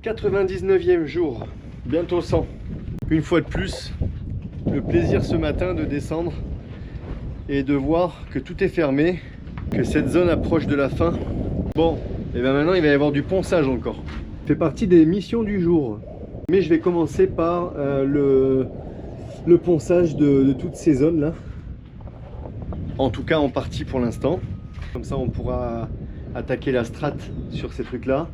99e jour, bientôt 100. Une fois de plus, le plaisir ce matin de descendre et de voir que tout est fermé, que cette zone approche de la fin. Bon, et bien maintenant il va y avoir du ponçage encore. Ça fait partie des missions du jour. Mais je vais commencer par le ponçage de toutes ces zones là. En tout cas en partie pour l'instant. Comme ça on pourra attaquer la strate sur ces trucs là.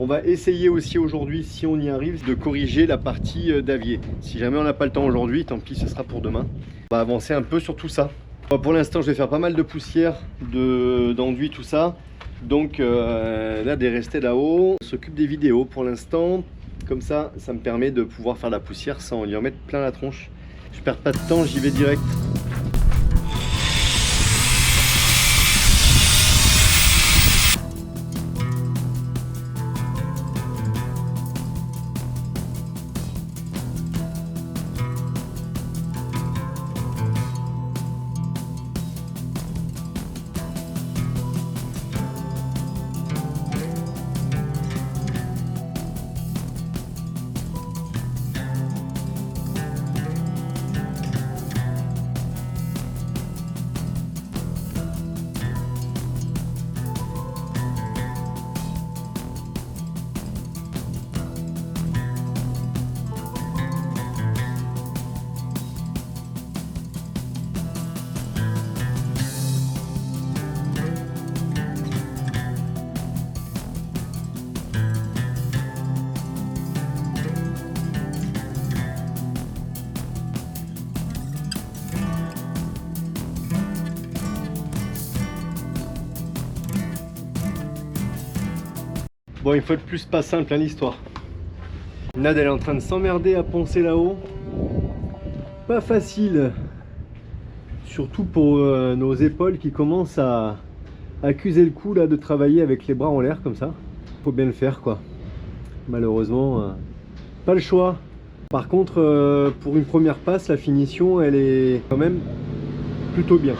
On va essayer aussi aujourd'hui, si on y arrive, de corriger la partie d'avier. Si jamais on n'a pas le temps aujourd'hui, tant pis, ce sera pour demain. On va avancer un peu sur tout ça. Pour l'instant, je vais faire pas mal de poussière, d'enduit, tout ça. Donc là, de rester là-haut, on s'occupe des vidéos pour l'instant. Comme ça, ça me permet de pouvoir faire la poussière sans y en mettre plein la tronche. Je perds pas de temps, j'y vais direct. Bon, une fois de plus, pas simple hein, l'histoire. Nad, elle est en train de s'emmerder à poncer là-haut. Pas facile. Surtout pour nos épaules qui commencent à accuser le coup là, de travailler avec les bras en l'air comme ça. Faut bien le faire quoi. Malheureusement, pas le choix. Par contre, pour une première passe, la finition, elle est quand même plutôt bien.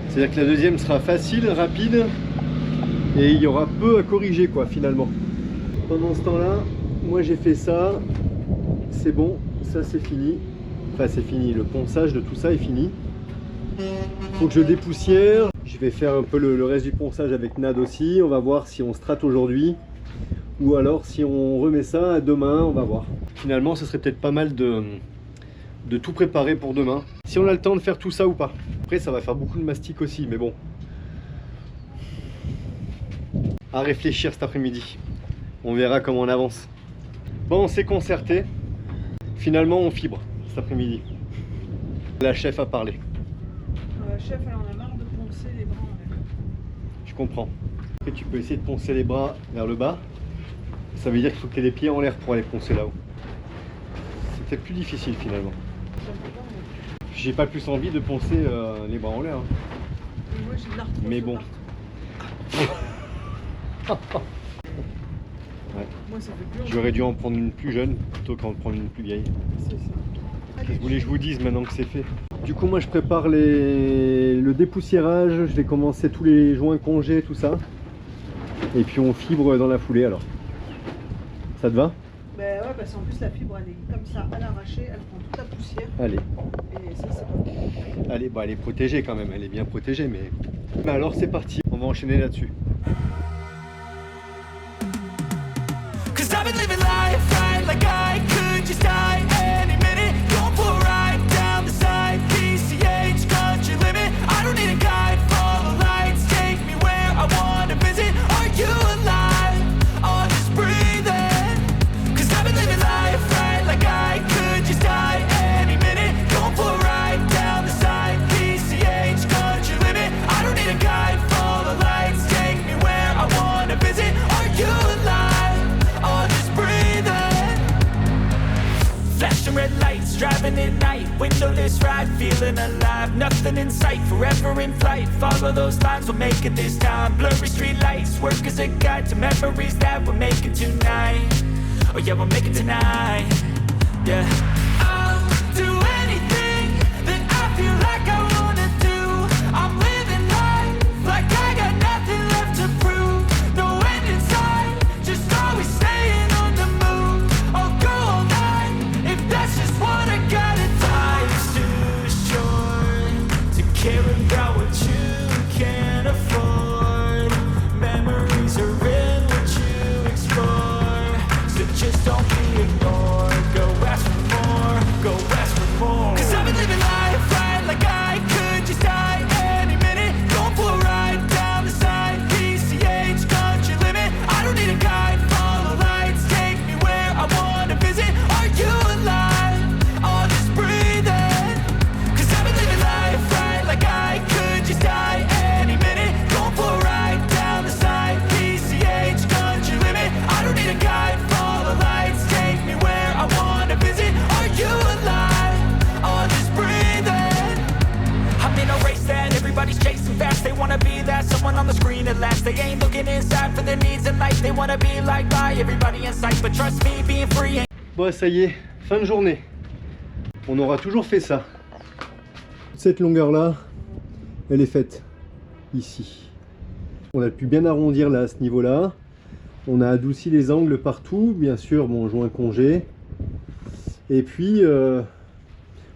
C'est-à-dire que la deuxième sera facile, rapide. Et il y aura peu à corriger quoi finalement. Pendant ce temps là, moi j'ai fait ça, c'est bon, ça c'est fini. Enfin c'est fini, le ponçage de tout ça est fini. Faut que je dépoussière. Je vais faire un peu le reste du ponçage avec Nad aussi. On va voir si on strate aujourd'hui ou alors si on remet ça demain, on va voir. Finalement ce serait peut-être pas mal de tout préparer pour demain. Si on a le temps de faire tout ça ou pas. Après ça va faire beaucoup de mastic aussi, mais bon. À réfléchir cet après-midi. On verra comment on avance. Bon, on s'est concerté. Finalement, on fibre cet après-midi. La chef a parlé. La chef, elle en a marre de poncer les bras en l'air. Je comprends. Après, tu peux essayer de poncer les bras vers le bas. Ça veut dire qu'il faut que tu aies les pieds en l'air pour aller poncer là-haut. C'est peut-être plus difficile finalement. J'ai pas plus envie de poncer les bras en l'air. Hein. Moi, j'ai de l'arthrose. Mais bon. Ouais. Moi, ça fait plus. J'aurais dû en prendre une plus jeune plutôt qu'en prendre une plus vieille. C'est ça. Qu'est-ce que vous voulez que je vous dise maintenant que c'est fait? Du coup moi je prépare le dépoussiérage, je vais commencer tous les joints congés, tout ça. Et puis on fibre dans la foulée alors. Ça te va? Ben ouais, parce qu'en plus la fibre elle est comme ça à l'arraché, elle prend toute la poussière. Allez. Et ça c'est pas bon. Allez, bah elle est protégée quand même, elle est bien protégée mais... alors c'est parti, on va enchaîner là-dessus. I've been living life right like I could just die any minute. Going for a ride down the side, PCH country limit. I don't need a guide, follow lights, take me where I wanna visit. Are you alive? Or just breathing? Cause I've been living life right like I could just die any minute. Going for a ride down the side, PCH country limit. I don't need a guide, follow lights, take me where I wanna visit. Are you alive? Flashing red lights, driving at night, windowless ride, feeling alive, nothing in sight, forever in flight, follow those lines, we'll make it this time, blurry street lights, work as a guide to memories that we're making tonight, oh yeah, we'll make it tonight, yeah. I'll do anything that I feel like I wanna do, I'm living life like I got nothing left to prove, no end in sight, just always staying on the ain't looking inside for their needs in life. They wanna be liked by everybody in sight, but trust me, being free ain't... Bon, ça y est, fin de journée. On aura toujours fait ça. Cette longueur-là, elle est faite ici. On a pu bien arrondir là à ce niveau-là. On a adouci les angles partout, bien sûr, bon, joint congé. Et puis,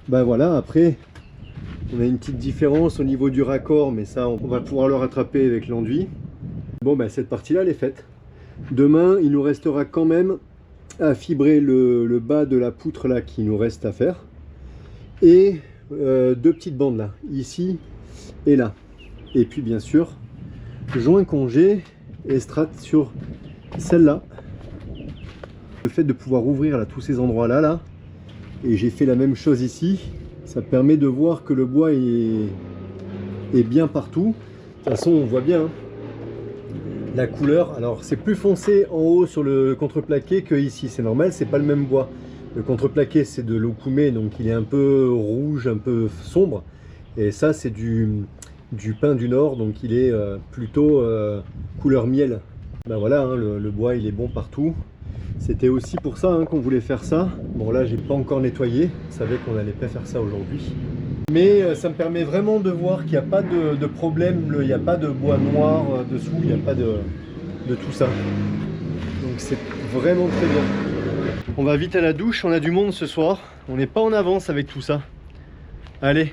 bah voilà, après, on a une petite différence au niveau du raccord, mais ça, on va pouvoir le rattraper avec l'enduit. Bon, bah cette partie-là, elle est faite. Demain, il nous restera quand même à fibrer le bas de la poutre là qui nous reste à faire. Et deux petites bandes là, ici et là. Et puis, bien sûr, joint congé et strat sur celle-là. Le fait de pouvoir ouvrir là tous ces endroits là, et j'ai fait la même chose ici, ça permet de voir que le bois est bien partout. De toute façon, on voit bien hein, la couleur. Alors c'est plus foncé en haut sur le contreplaqué que ici, c'est normal, c'est pas le même bois. Le contreplaqué c'est de l'okoumé, donc il est un peu rouge, un peu sombre, et ça c'est du pin du Nord, donc il est plutôt couleur miel. Ben voilà, hein, le bois il est bon partout. C'était aussi pour ça hein, qu'on voulait faire ça. Bon là j'ai pas encore nettoyé, je savais qu'on allait pas faire ça aujourd'hui. Mais ça me permet vraiment de voir qu'il n'y a pas de problème, il n'y a pas de bois noir dessous, il n'y a pas de tout ça. Donc c'est vraiment très bien. On va vite à la douche, on a du monde ce soir. On n'est pas en avance avec tout ça. Allez,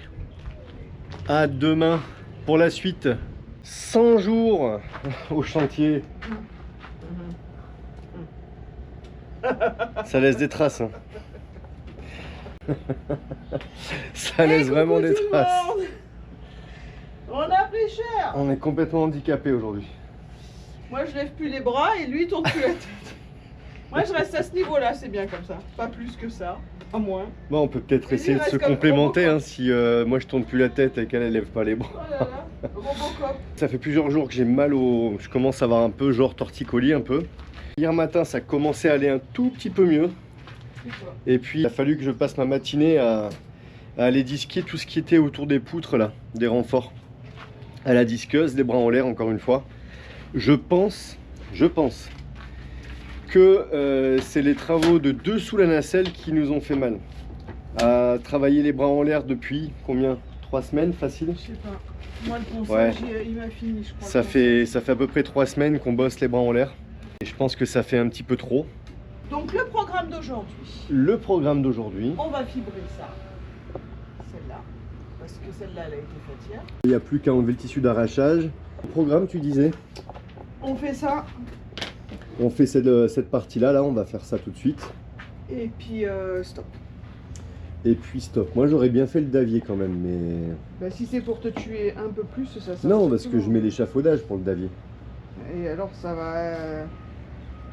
à demain pour la suite. 100 jours au chantier. Ça laisse des traces. Hein. Ça laisse vraiment des traces. On a pris cher. On est complètement handicapé aujourd'hui. Moi je lève plus les bras et lui il tourne plus la tête. Moi je reste à ce niveau-là, c'est bien comme ça. Pas plus que ça, pas moins. Bon, on peut peut-être Et essayer lui, de se reste comme complémenter hein, Robocop. si moi je tourne plus la tête et qu'elle lève pas les bras. Oh là là, Robocop. Ça fait plusieurs jours que j'ai mal au... Je commence à avoir un peu genre torticolis un peu. Hier matin ça commençait à aller un tout petit peu mieux. Et puis il a fallu que je passe ma matinée à aller disquer tout ce qui était autour des poutres là, des renforts. À la disqueuse, les bras en l'air encore une fois. Je pense que c'est les travaux de dessous la nacelle qui nous ont fait mal. À travailler les bras en l'air depuis combien? 3 semaines facile? Je sais pas. Moi le ponçage Ouais. il m'a fini je crois. Ça fait à peu près 3 semaines qu'on bosse les bras en l'air. Et je pense que ça fait un petit peu trop. Donc le programme d'aujourd'hui. Le programme d'aujourd'hui. On va fibrer ça. Celle-là. Parce que celle-là elle a été faite hier. Il n'y a plus qu'à enlever le tissu d'arrachage. Le programme tu disais? On fait ça. On fait cette partie-là, là, on va faire ça tout de suite. Et puis stop. Et puis stop. Moi j'aurais bien fait le davier quand même, mais... Bah, si c'est pour te tuer un peu plus, ça Non, parce que je mets l'échafaudage pour le davier. Et alors ça va...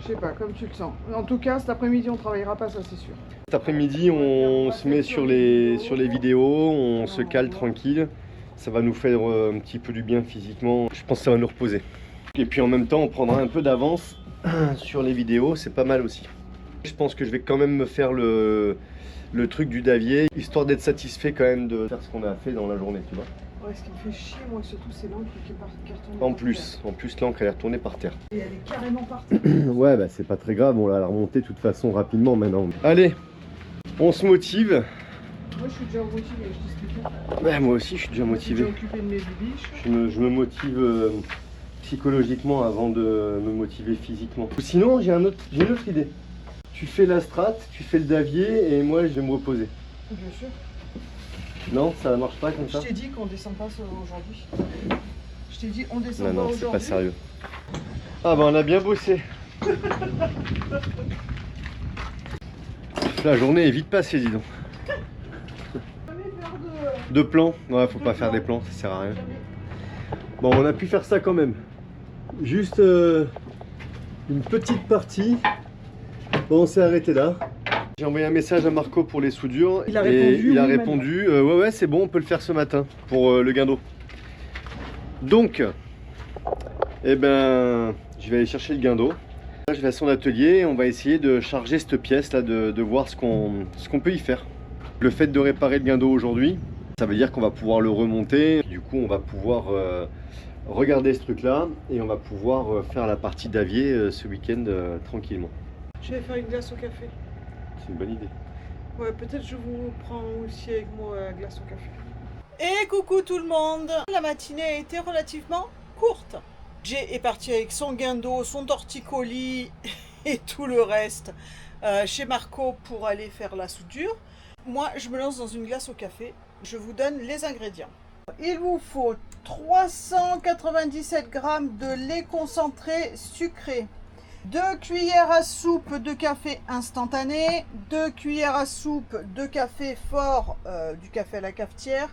je sais pas, comme tu le sens. En tout cas, cet après-midi, on travaillera pas, ça c'est sûr. Cet après-midi, on se met sur les vidéos, on se cale tranquille. Ça va nous faire un petit peu du bien physiquement. Je pense que ça va nous reposer. Et puis en même temps, on prendra un peu d'avance sur les vidéos, c'est pas mal aussi. Je pense que je vais quand même me faire le truc du davier, histoire d'être satisfait quand même de faire ce qu'on a fait dans la journée, tu vois. Ouais, ce qui me fait chier, moi, surtout, c'est l'encre qui est retournée En par plus l'encre elle est retournée par terre. terre. Et elle est carrément par terre. Ouais, bah c'est pas très grave, on va la remonter de toute façon rapidement maintenant. Allez, on se motive. Moi, je suis déjà motivée, je t'explique. Ouais, moi aussi je suis déjà motivé. Je suis déjà occupée de mes bibiches. Je me motive psychologiquement avant de me motiver physiquement. Ou sinon, j'ai une autre idée. Tu fais la strat, tu fais le davier et moi je vais me reposer. Bien sûr. Non, ça marche pas comme ça? Je t'ai dit qu'on descend pas aujourd'hui. Je t'ai dit on descend Non, pas non, aujourd'hui. c'est pas sérieux. Ah bah on a bien bossé. La journée est vite passée, dis donc. Jamais faire De plans? Ouais, faut pas faire des plans, ça sert à rien. Bon, on a pu faire ça quand même. Juste une petite partie. Bon, on s'est arrêté là. J'ai envoyé un message à Marco pour les soudures. Il a et répondu, il a oui, répondu ouais, c'est bon, on peut le faire ce matin pour le guindeau. Donc, eh ben, je vais aller chercher le guindeau. Là, je vais à son atelier et on va essayer de charger cette pièce là, de voir ce qu'on peut y faire. Le fait de réparer le guindeau aujourd'hui, ça veut dire qu'on va pouvoir le remonter. Du coup, on va pouvoir regarder ce truc là et on va pouvoir faire la partie d'avier ce week-end tranquillement. Je vais faire une glace au café. C'est une bonne idée. Ouais, peut-être je vous prends aussi avec moi la glace au café. Et coucou tout le monde. La matinée a été relativement courte. Jay est parti avec son guindo, son torticolis et tout le reste chez Marco pour aller faire la soudure. Moi, je me lance dans une glace au café. Je vous donne les ingrédients. Il vous faut 397 g de lait concentré sucré, 2 cuillères à soupe de café instantané, 2 cuillères à soupe de café fort, du café à la cafetière,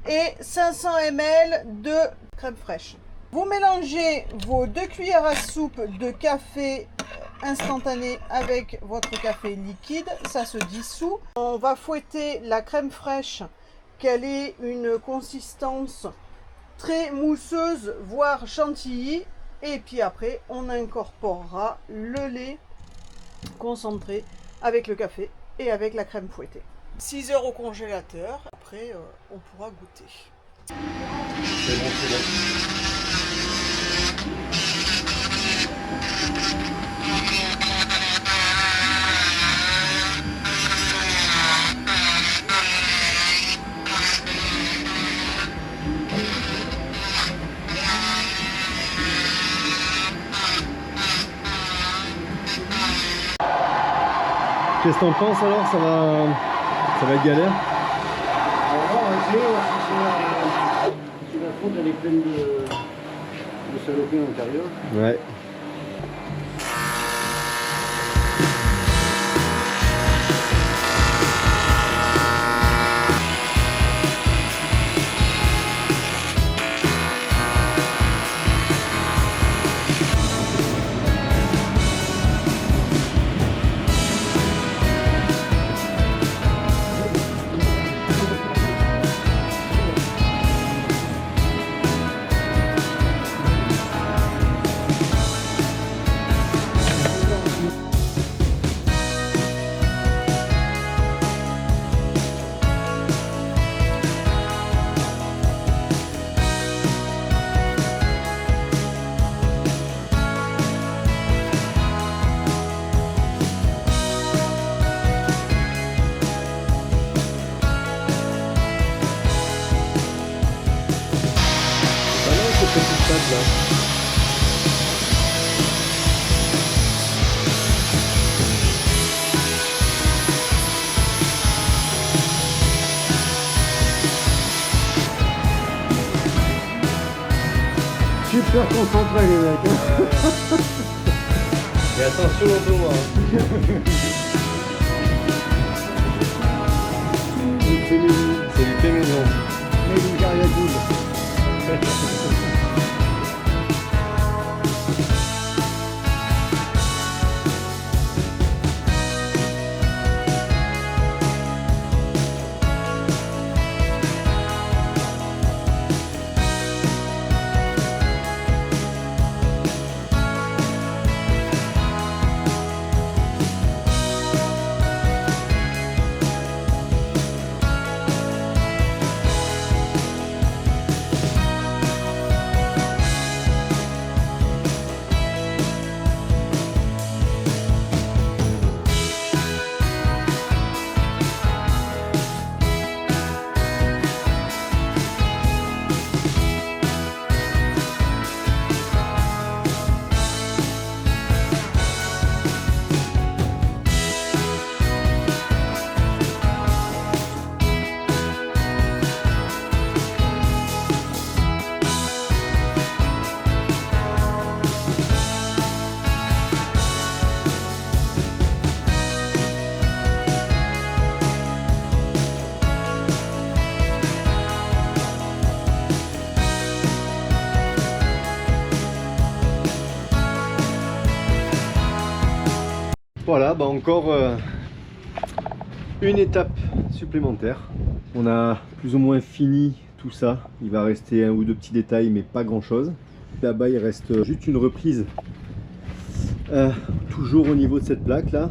et 500 ml de crème fraîche. Vous mélangez vos 2 cuillères à soupe de café instantané avec votre café liquide, ça se dissout. On va fouetter la crème fraîche, qu'elle ait une consistance très mousseuse, voire chantilly. Et puis après, on incorporera le lait concentré avec le café et avec la crème fouettée. 6 heures au congélateur, après on pourra goûter. C'est bon, c'est bon. Qu'est-ce que t'en penses alors? Ça va être galère? On va essayer, si la faute elle est pleine de saloperies à l'intérieur. Ouais. Là. Super concentré les mecs. Et attention au dos. C'est du thé maison. Mais une cariatide. Voilà, bah encore une étape supplémentaire. On a plus ou moins fini tout ça. Il va rester un ou deux petits détails, mais pas grand chose. Là-bas, il reste juste une reprise. Toujours au niveau de cette plaque là.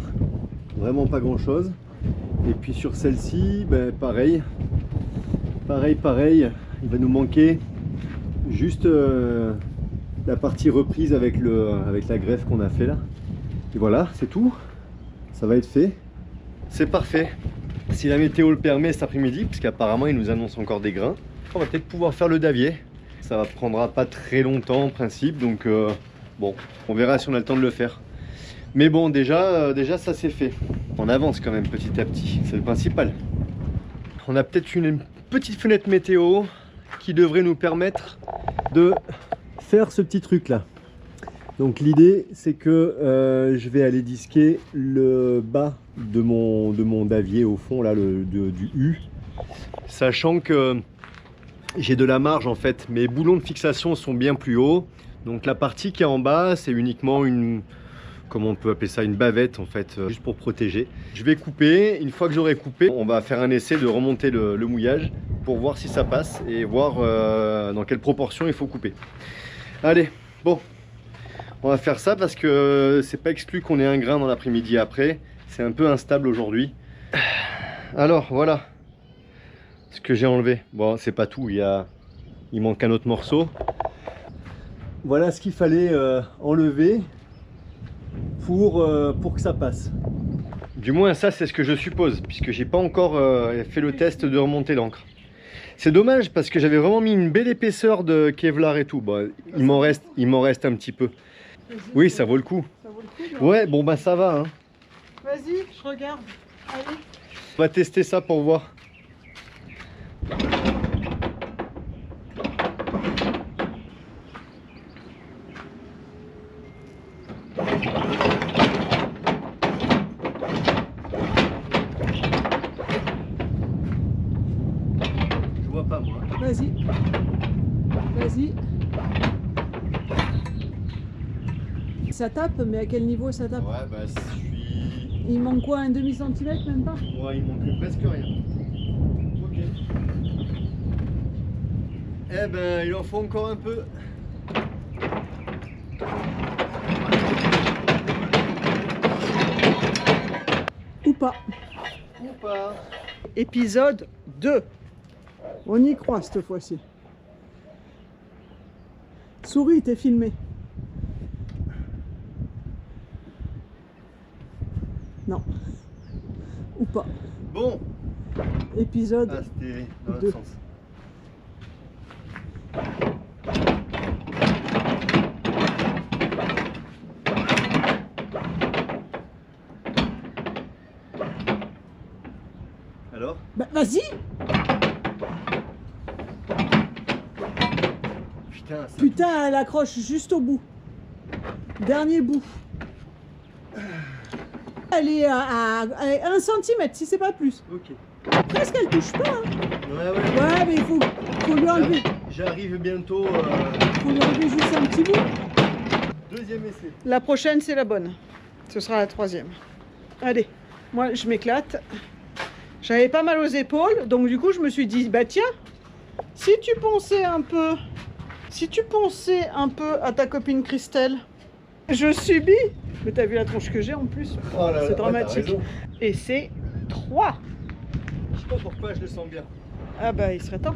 Vraiment pas grand chose. Et puis sur celle-ci, ben, pareil. Il va nous manquer juste la partie reprise avec la greffe qu'on a fait là. Et voilà, c'est tout. Ça va être fait. C'est parfait. Si la météo le permet cet après-midi, parce qu'apparemment il nous annonce encore des grains, on va peut-être pouvoir faire le davier. Ça ne prendra pas très longtemps en principe, donc bon, on verra si on a le temps de le faire. Mais bon, déjà ça c'est fait. On avance quand même petit à petit, c'est le principal. On a peut-être une petite fenêtre météo qui devrait nous permettre de faire ce petit truc là. Donc l'idée c'est que je vais aller disquer le bas de mon davier au fond là, du U, sachant que j'ai de la marge en fait. Mes boulons de fixation sont bien plus hauts, donc la partie qui est en bas c'est uniquement une, comment on peut appeler ça, une bavette en fait, juste pour protéger. Je vais couper, une fois que j'aurai coupé, on va faire un essai de remonter le mouillage pour voir si ça passe et voir dans quelle proportion il faut couper. Allez, bon, on va faire ça parce que c'est pas exclu qu'on ait un grain dans l'après-midi après. C'est un peu instable aujourd'hui. Alors voilà ce que j'ai enlevé. Bon, c'est pas tout, il manque un autre morceau. Voilà ce qu'il fallait enlever pour que ça passe. Du moins ça c'est ce que je suppose, puisque j'ai pas encore fait le test de remonter l'encre. C'est dommage parce que j'avais vraiment mis une belle épaisseur de Kevlar et tout. Bon, il m'en reste un petit peu. Oui, ça vaut le coup. Ça vaut le coup, ouais, bon bah ça va. Hein. Vas-y, je regarde. Allez. On va tester ça pour voir. Je vois pas moi. Vas-y. Vas-y. Ça tape, mais à quel niveau ça tape? Ouais, bah je suis... Il manque quoi, un demi-centimètre, même pas? Ouais, il manque presque rien. Ok. Eh ben, il en faut encore un peu. Ou pas. Ou pas. Épisode 2. On y croit cette fois-ci. Souris, t'es filmé. Non. Ou pas. Bon. Épisode Ah, c'était dans l'autre 2. sens. Alors? Bah, vas-y. Putain, ça... Putain, elle accroche juste au bout. Dernier bout. Elle est à 1 cm, si c'est pas plus. Ok. Presque elle touche pas. Hein. Ouais. Ouais, mais il faut lui enlever. J'arrive bientôt. Faut lui enlever juste un petit bout. Deuxième essai. La prochaine, c'est la bonne. Ce sera la troisième. Allez, moi, je m'éclate. J'avais pas mal aux épaules, donc du coup, je me suis dit, bah tiens, si tu pensais un peu à ta copine Christelle, je subis. Mais t'as vu la tronche que j'ai en plus? Oh là là, C'est dramatique. ouais, Et c'est 3. je sais pas pourquoi je le sens bien. Ah bah, il serait temps.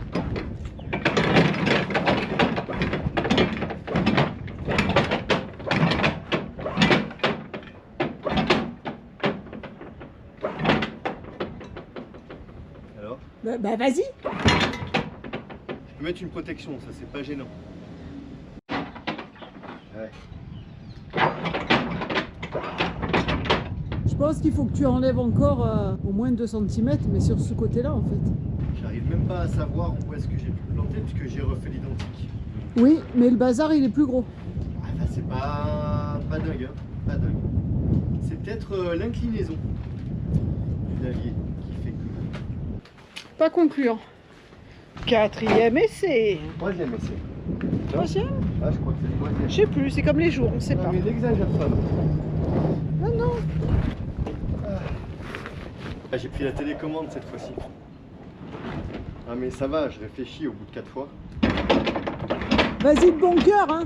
Alors? Bah vas-y. Je peux mettre une protection, ça c'est pas gênant. Ouais. Je pense qu'il faut que tu enlèves encore au moins 2 cm, mais sur ce côté-là en fait. J'arrive même pas à savoir où est-ce que j'ai pu planter puisque j'ai refait l'identique. Oui, mais le bazar il est plus gros. Ah bah c'est pas dingue, hein. Pas dingue. C'est peut-être l'inclinaison du davier qui fait que... Pas concluant. 4e essai. Troisième essai. 3e? Ah je crois que c'est le troisième. Je sais plus, c'est comme les jours, on sait Ah, pas. mais n'exagère pas. Non, non. Ah, j'ai pris la télécommande cette fois-ci. Ah mais ça va, je réfléchis au bout de 4 fois. Vas-y de bon cœur, hein.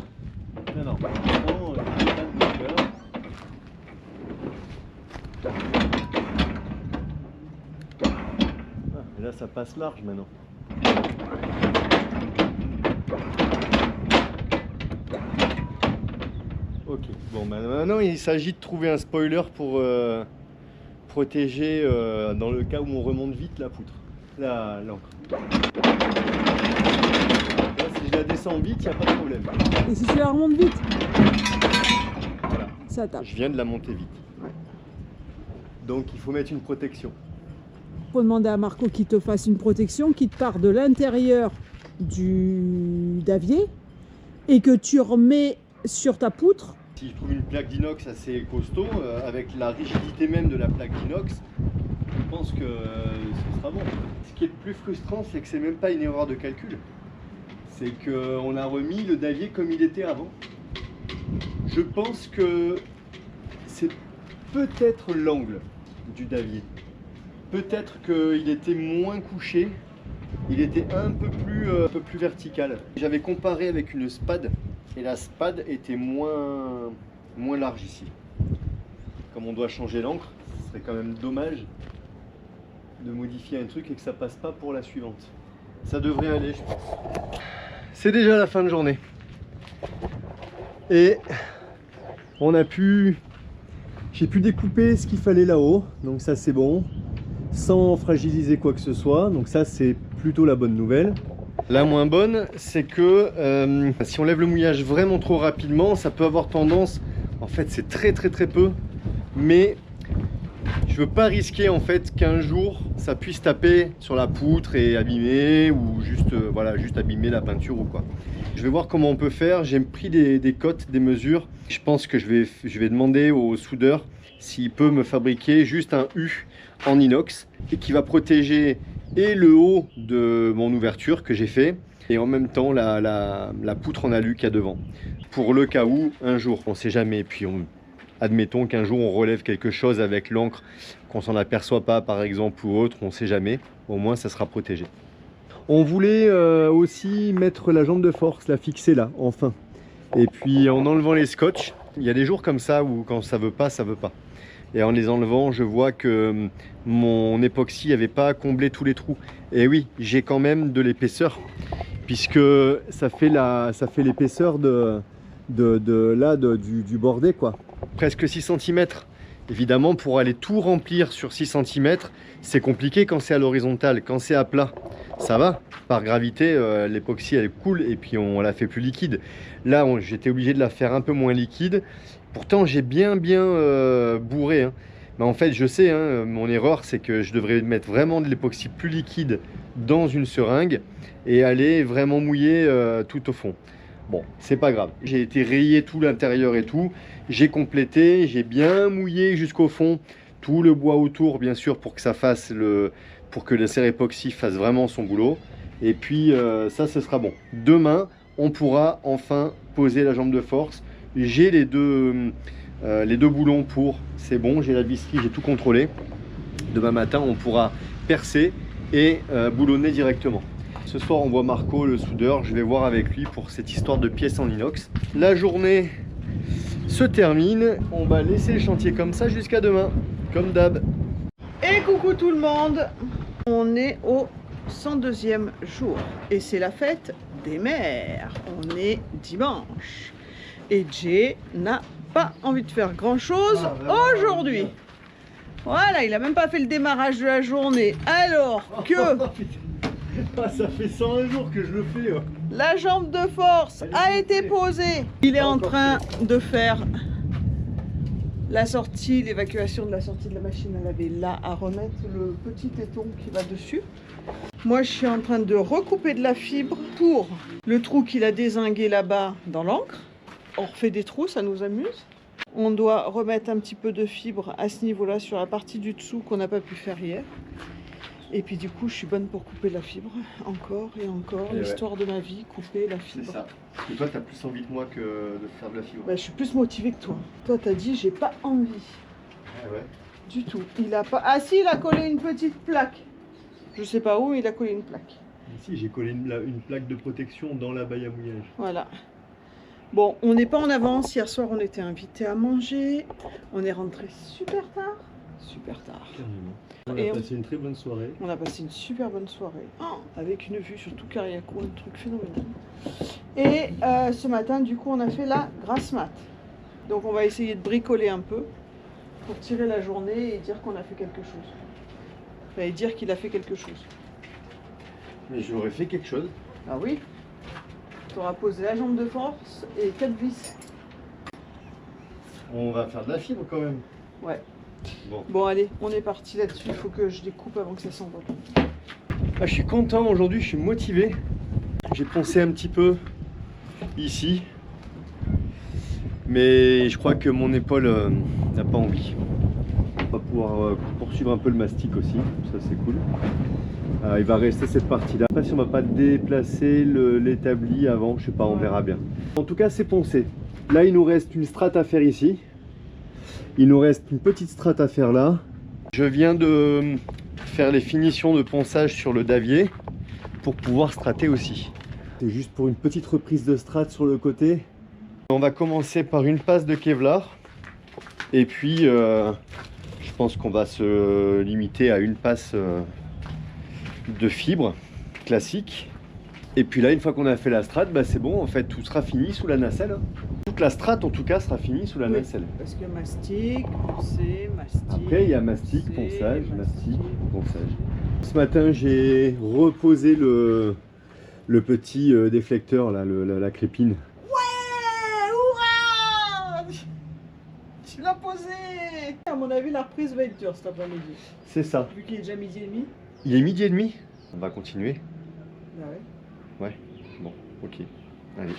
Non, non, franchement, j'ai pas de bon cœur. Ah, et là ça passe large maintenant. Ok, bon bah maintenant il s'agit de trouver un spoiler pour protéger dans le cas où on remonte vite la poutre, l'encre. Là si je la descends vite, il n'y a pas de problème. Et si tu la remontes vite, Voilà, ça tape. je viens de la monter vite. Ouais. Donc il faut mettre une protection. Faut demander à Marco qu'il te fasse une protection qui te part de l'intérieur du davier et que tu remets sur ta poutre. Si je trouve une plaque d'inox assez costaud, avec la rigidité même de la plaque d'inox, je pense que ce sera bon. Ce qui est le plus frustrant, c'est que c'est même pas une erreur de calcul. C'est qu'on a remis le davier comme il était avant. Je pense que c'est peut-être l'angle du davier. Peut-être qu'il était moins couché, il était un peu plus vertical. J'avais comparé avec une spade et la spade était moins large ici. Comme on doit changer l'encre, ce serait quand même dommage de modifier un truc et que ça passe pas pour la suivante. Ça devrait aller, je pense. C'est déjà la fin de journée. Et j'ai pu découper ce qu'il fallait là-haut, donc ça c'est bon, sans fragiliser quoi que ce soit, donc ça c'est plutôt la bonne nouvelle. La moins bonne, c'est que si on lève le mouillage vraiment trop rapidement, ça peut avoir tendance, en fait c'est très peu, mais je veux pas risquer en fait qu'un jour ça puisse taper sur la poutre et abîmer, ou juste, voilà, juste abîmer la peinture ou quoi. Je vais voir comment on peut faire. J'ai pris des cotes, des mesures. Je pense que je vais demander au soudeur s'il peut me fabriquer juste un U en inox et qui va protéger et le haut de mon ouverture que j'ai fait et en même temps la poutre en alu qu'il y a devant. Pour le cas où, un jour, on ne sait jamais, et puis admettons qu'un jour on relève quelque chose avec l'encre, qu'on s'en aperçoit pas par exemple ou autre, on ne sait jamais, au moins ça sera protégé. On voulait aussi mettre la jambe de force, la fixer là, enfin. Et puis en enlevant les scotch, il y a des jours comme ça où quand ça veut pas, ça veut pas. Et en les enlevant, je vois que mon époxy n'avait pas comblé tous les trous. Et oui, j'ai quand même de l'épaisseur, puisque ça fait l'épaisseur du bordé, quoi. Presque 6 cm. Évidemment, pour aller tout remplir sur 6 cm, c'est compliqué quand c'est à l'horizontale. Quand c'est à plat, ça va. Par gravité, l'époxy elle coule et puis on la fait plus liquide. Là, j'étais obligé de la faire un peu moins liquide. Pourtant, j'ai bien bourré. Hein. Mais en fait, je sais, hein, mon erreur, c'est que je devrais mettre vraiment de l'époxy plus liquide dans une seringue et aller vraiment mouiller tout au fond. Bon, c'est pas grave. J'ai été rayé tout l'intérieur et tout. J'ai complété, j'ai bien mouillé jusqu'au fond. Tout le bois autour, bien sûr, pour que ça fasse pour que la serre époxy fasse vraiment son boulot. Et puis, ça, ce sera bon. Demain, on pourra enfin poser la jambe de force. J'ai les deux boulons pour. C'est bon, j'ai la visserie, j'ai tout contrôlé. Demain matin, on pourra percer et boulonner directement. Ce soir, on voit Marco, le soudeur. Je vais voir avec lui pour cette histoire de pièces en inox. La journée se termine. On va laisser le chantier comme ça jusqu'à demain, comme d'hab. Et coucou tout le monde. On est au 102e jour et c'est la fête des mères. On est dimanche et Jay n'a pas envie de faire grand chose aujourd'hui. Voilà, il a même pas fait le démarrage de la journée alors que ça fait 101 jours que je le fais. la jambe de force a été posée. Il est en train de faire la sortie, l'évacuation de la sortie de la machine à laver, là à remettre le petit téton qui va dessus. Moi je suis en train de recouper de la fibre pour le trou qu'il a dézingué là-bas dans l'encre. On refait des trous, ça nous amuse. On doit remettre un petit peu de fibre à ce niveau-là sur la partie du dessous qu'on n'a pas pu faire hier. Et puis du coup je suis bonne pour couper la fibre, encore et encore, l'histoire de ma vie, couper la fibre. C'est ça. Parce que toi tu as plus envie que moi que de faire de la fibre. Bah, je suis plus motivée que toi. Toi t'as dit j'ai pas envie. Ah ouais. Du tout. Il a pas. Ah si, il a collé une petite plaque. Je sais pas où, mais il a collé une plaque. Ici j'ai collé une plaque de protection dans la baille à mouillage. Voilà. Bon, on n'est pas en avance. Hier soir on était invités à manger. On est rentré super tard. Super tard. Carrément. On a passé une très bonne soirée. On a passé une super bonne soirée. Avec une vue sur tout Cariaco, un truc phénoménal. Et ce matin, du coup, on a fait la grasse mat. Donc on va essayer de bricoler un peu pour tirer la journée et dire qu'on a fait quelque chose. Enfin, et dire qu'il a fait quelque chose. Mais j'aurais fait quelque chose. Ah oui. Tu auras posé la jambe de force et 4 vis. On va faire de la fibre quand même. Ouais. Bon. Bon allez, on est parti là-dessus. Il faut que je découpe avant que ça s'envole. Ah, je suis content aujourd'hui, je suis motivé. J'ai poncé un petit peu ici. Mais je crois que mon épaule n'a pas envie. On va pouvoir poursuivre un peu le mastic aussi, ça c'est cool. Il va rester cette partie-là. Après, si on va pas déplacer l'établi avant, je sais pas, on verra bien. En tout cas, c'est poncé. Là, il nous reste une strate à faire ici. Il nous reste une petite strate à faire là. Je viens de faire les finitions de ponçage sur le davier pour pouvoir strater aussi. C'est juste pour une petite reprise de strate sur le côté. On va commencer par une passe de Kevlar. Et puis, je pense qu'on va se limiter à une passe de fibre classique. Et puis là, une fois qu'on a fait la strate, bah c'est bon, en fait, tout sera fini sous la nacelle. Toute la strate, en tout cas, sera finie sous la nacelle. Parce que mastic, poncer, mastic. Après, il y a mastic, ponçage, mastic, ponçage. Ce matin, j'ai reposé le petit déflecteur, là, la crépine. Ouais, hurrah! Tu l'as posé. À mon avis, la reprise va être dure cet après-midi. C'est ça. Vu qu'il est déjà midi et demi. Il est midi et demi. On va continuer. Ah ouais. Ouais, bon, ok. Allez.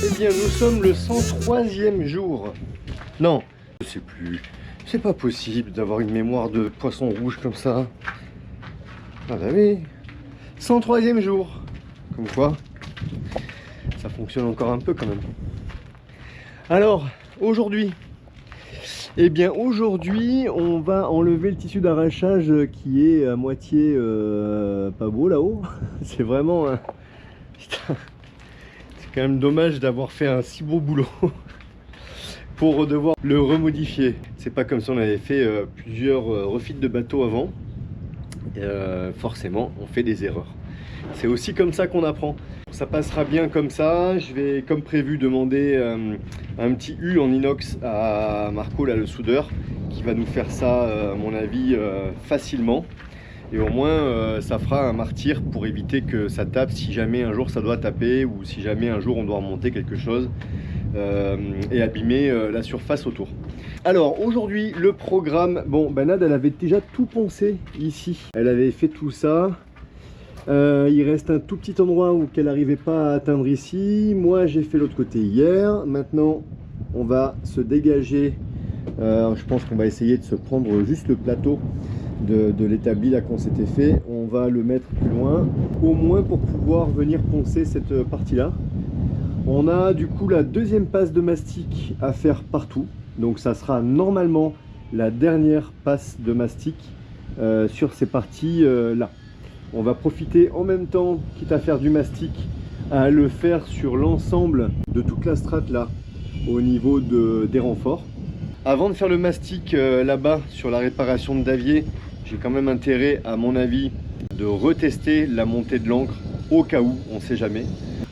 Eh bien, nous sommes le 103e jour. Non, je sais plus. C'est pas possible d'avoir une mémoire de poisson rouge comme ça. Ah bah oui. 103e jour. Comme quoi, ça fonctionne encore un peu quand même. Alors, aujourd'hui, eh bien, aujourd'hui, on va enlever le tissu d'arrachage qui est à moitié pas beau là-haut. C'est vraiment un... Putain. C'est quand même dommage d'avoir fait un si beau boulot pour devoir le remodifier. C'est pas comme si on avait fait plusieurs refits de bateau avant. Forcément, on fait des erreurs. C'est aussi comme ça qu'on apprend. Ça passera bien comme ça. Je vais, comme prévu, demander un petit U en inox à Marco, là, le soudeur, qui va nous faire ça, à mon avis, facilement. Et au moins, ça fera un martyr pour éviter que ça tape si jamais un jour ça doit taper ou si jamais un jour on doit remonter quelque chose et abîmer la surface autour. Alors aujourd'hui, le programme, bon, Nad, elle avait déjà tout poncé ici. Elle avait fait tout ça. Il reste un tout petit endroit où qu'elle n'arrivait pas à atteindre ici. Moi, j'ai fait l'autre côté hier. Maintenant, on va se dégager. Je pense qu'on va essayer de se prendre juste le plateau de l'établi là qu'on s'était fait. On va le mettre plus loin, au moins pour pouvoir venir poncer cette partie là. On a du coup la deuxième passe de mastic à faire partout, donc ça sera normalement la dernière passe de mastic sur ces parties là. On va profiter en même temps, quitte à faire du mastic, à le faire sur l'ensemble de toute la strate là au niveau des renforts. Avant de faire le mastic là-bas sur la réparation de Davier, j'ai quand même intérêt, à mon avis, de retester la montée de l'ancre au cas où, on ne sait jamais.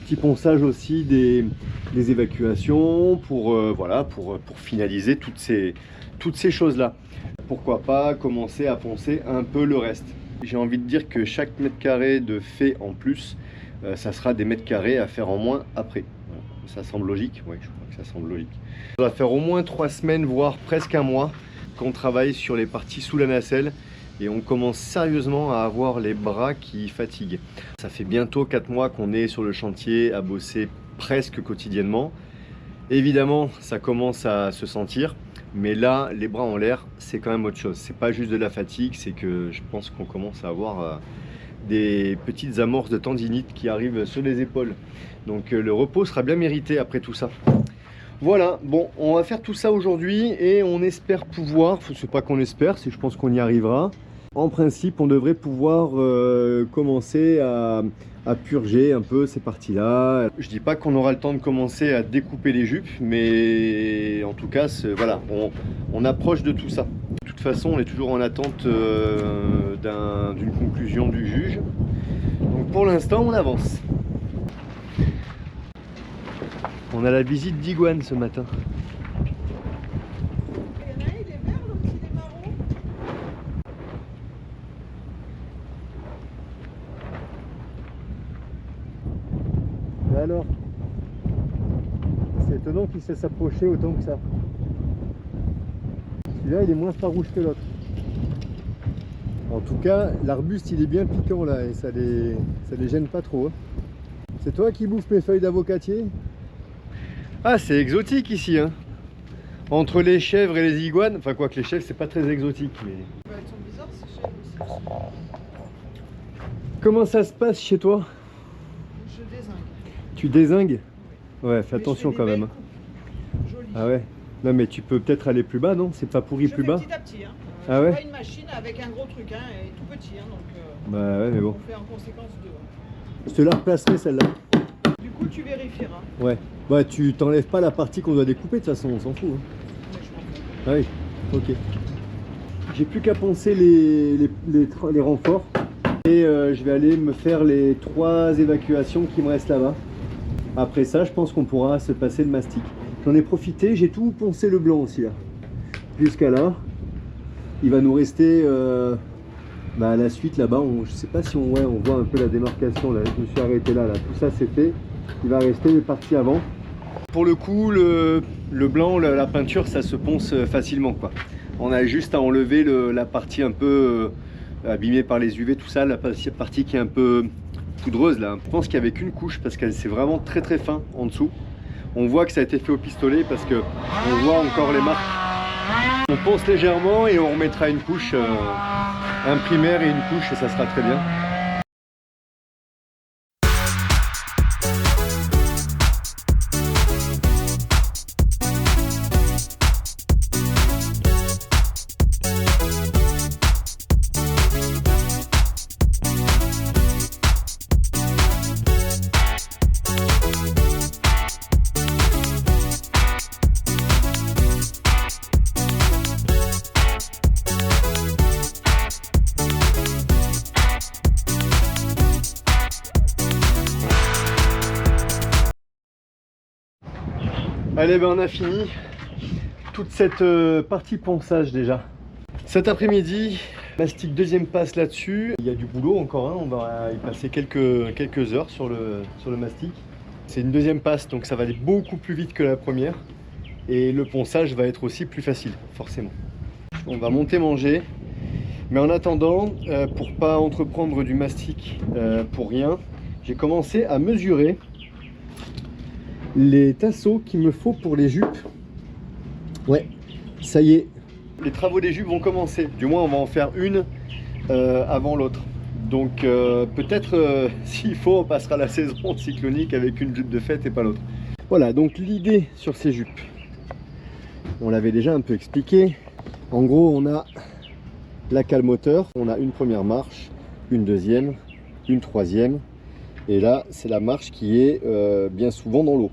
Petit ponçage aussi des évacuations pour, voilà, pour finaliser toutes ces choses-là. Pourquoi pas commencer à poncer un peu le reste. J'ai envie de dire que chaque mètre carré de fait en plus, ça sera des mètres carrés à faire en moins après. Ça semble logique? Oui, je crois que ça semble logique. Ça va faire au moins 3 semaines, voire presque un mois, qu'on travaille sur les parties sous la nacelle. Et on commence sérieusement à avoir les bras qui fatiguent. Ça fait bientôt 4 mois qu'on est sur le chantier à bosser presque quotidiennement. Évidemment, ça commence à se sentir, mais là, les bras en l'air, c'est quand même autre chose. C'est pas juste de la fatigue, c'est que je pense qu'on commence à avoir des petites amorces de tendinite qui arrivent sur les épaules. Donc le repos sera bien mérité après tout ça. Voilà, bon, on va faire tout ça aujourd'hui et on espère pouvoir, c'est pas qu'on espère, c'est je pense qu'on y arrivera. En principe, on devrait pouvoir commencer à purger un peu ces parties-là. Je dis pas qu'on aura le temps de commencer à découper les jupes, mais en tout cas, voilà, on approche de tout ça. De toute façon, on est toujours en attente d'une conclusion du juge. Donc pour l'instant, on avance. On a la visite d'Iguane ce matin. Il y en a un, il est vert, l'autre il est marron. Et alors, c'est étonnant qu'il sait s'approcher autant que ça. Celui-là, il est moins farouche que l'autre. En tout cas, l'arbuste, il est bien piquant là et ça les gêne pas trop. Hein. C'est toi qui bouffes mes feuilles d'avocatier? Ah, c'est exotique ici, hein. Entre les chèvres et les iguanes, enfin quoi que les chèvres, c'est pas très exotique, mais... Bah, elles sont bizarres ces chèvres aussi. Comment ça se passe chez toi? Je dézingue. Tu dézingues? Ouais, fais Mais attention je fais quand des même. belles coupes. Jolies. Ah ouais? Non mais tu peux peut-être aller plus bas, non? C'est pas pourri Je plus fais bas? petit à petit. Hein. Ah j'ai ouais? pas une machine avec un gros truc, hein, et tout petit, hein, donc Bah ouais, mais bon. on fait en conséquence de. Je te la replacerai celle-là. Du coup, tu vérifieras. Ouais. Bah tu t'enlèves pas la partie qu'on doit découper, de toute façon, on s'en fout. Hein. Mais je m'en fous. Ah oui, ok. J'ai plus qu'à poncer les renforts. Et je vais aller me faire les 3 évacuations qui me restent là-bas. Après ça, je pense qu'on pourra se passer le mastic. J'en ai profité, j'ai tout poncé le blanc aussi là. Jusqu'à là. Il va nous rester la suite là-bas. Je sais pas si on voit un peu la démarcation là. Je me suis arrêté là. Tout ça c'est fait. Il va rester les parties avant. Pour le coup, le blanc, la peinture, ça se ponce facilement quoi. On a juste à enlever la partie un peu abîmée par les UV, tout ça, la partie qui est un peu poudreuse là. Je pense qu'il n'y avait qu'une couche parce qu'elle c'est vraiment très très fin en dessous. On voit que ça a été fait au pistolet parce que on voit encore les marques. On ponce légèrement et on remettra une couche, un primaire et une couche et ça sera très bien. Allez, ben on a fini toute cette partie ponçage déjà. Cet après-midi, mastic deuxième passe là-dessus. Il y a du boulot encore, hein. On va y passer quelques heures sur le mastic. C'est une deuxième passe, donc ça va aller beaucoup plus vite que la première. Et le ponçage va être aussi plus facile, forcément. On va monter manger. Mais en attendant, pour pas entreprendre du mastic pour rien, j'ai commencé à mesurer les tasseaux qu'il me faut pour les jupes. Ouais, ça y est, les travaux des jupes vont commencer. Du moins, on va en faire une avant l'autre. Donc peut-être s'il faut, on passera la saison cyclonique avec une jupe de fête et pas l'autre. Voilà, donc l'idée sur ces jupes, on l'avait déjà un peu expliqué. En gros, on a la cale moteur, on a une première marche, une deuxième, une troisième. Et là, c'est la marche qui est bien souvent dans l'eau.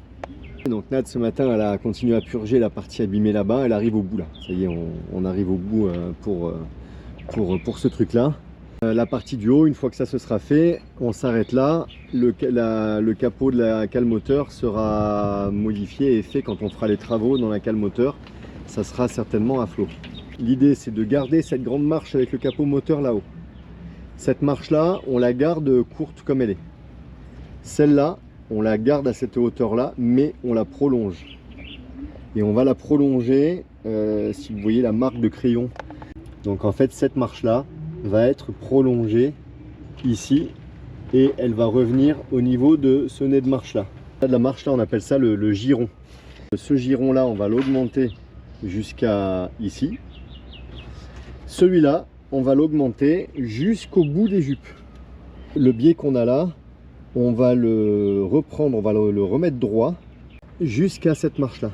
Donc Nad ce matin, elle a continué à purger la partie abîmée là-bas. Elle arrive au bout là. Ça y est, on arrive au bout pour ce truc-là. La partie du haut, une fois que ça se sera fait, on s'arrête là. Le capot de la cale moteur sera modifié et fait quand on fera les travaux dans la cale moteur. Ça sera certainement à flot. L'idée, c'est de garder cette grande marche avec le capot moteur là-haut. Cette marche-là, on la garde courte comme elle est. Celle-là, on la garde à cette hauteur-là, mais on la prolonge. Et on va la prolonger, si vous voyez la marque de crayon. Donc en fait, cette marche-là va être prolongée ici, et elle va revenir au niveau de ce nez de marche-là. La marche-là, on appelle ça le giron. Ce giron là, on va l'augmenter jusqu'à ici. Celui-là, on va l'augmenter jusqu'au bout des jupes. Le biais qu'on a là, on va le reprendre, on va le remettre droit jusqu'à cette marche là.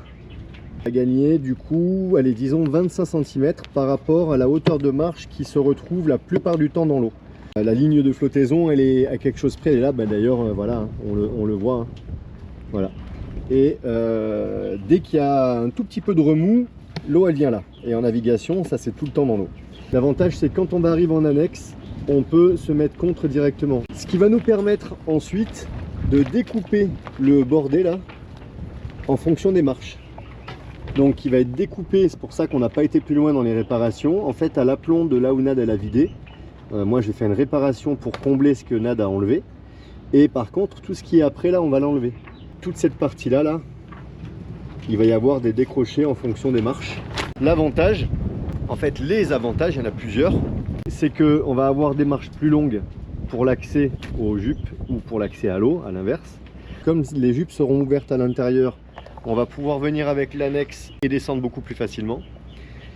On va gagner du coup, allez, disons 25 cm par rapport à la hauteur de marche qui se retrouve la plupart du temps dans l'eau. La ligne de flottaison, elle est à quelque chose près, elle est là, d'ailleurs, voilà, hein, on le voit. Hein. Voilà. Et dès qu'il y a un tout petit peu de remous, l'eau elle vient là. Et en navigation, ça c'est tout le temps dans l'eau. L'avantage c'est que quand on arrive en annexe, on peut se mettre contre directement. Ce qui va nous permettre ensuite de découper le bordé là en fonction des marches. Donc il va être découpé, c'est pour ça qu'on n'a pas été plus loin dans les réparations. En fait à l'aplomb de là où Nad elle a vidé, moi j'ai fait une réparation pour combler ce que Nad a enlevé. Et par contre tout ce qui est après là on va l'enlever. Toute cette partie là, il va y avoir des décrochés en fonction des marches. L'avantage, en fait les avantages, il y en a plusieurs, c'est qu'on va avoir des marches plus longues pour l'accès aux jupes ou pour l'accès à l'eau, à l'inverse. Comme les jupes seront ouvertes à l'intérieur, on va pouvoir venir avec l'annexe et descendre beaucoup plus facilement.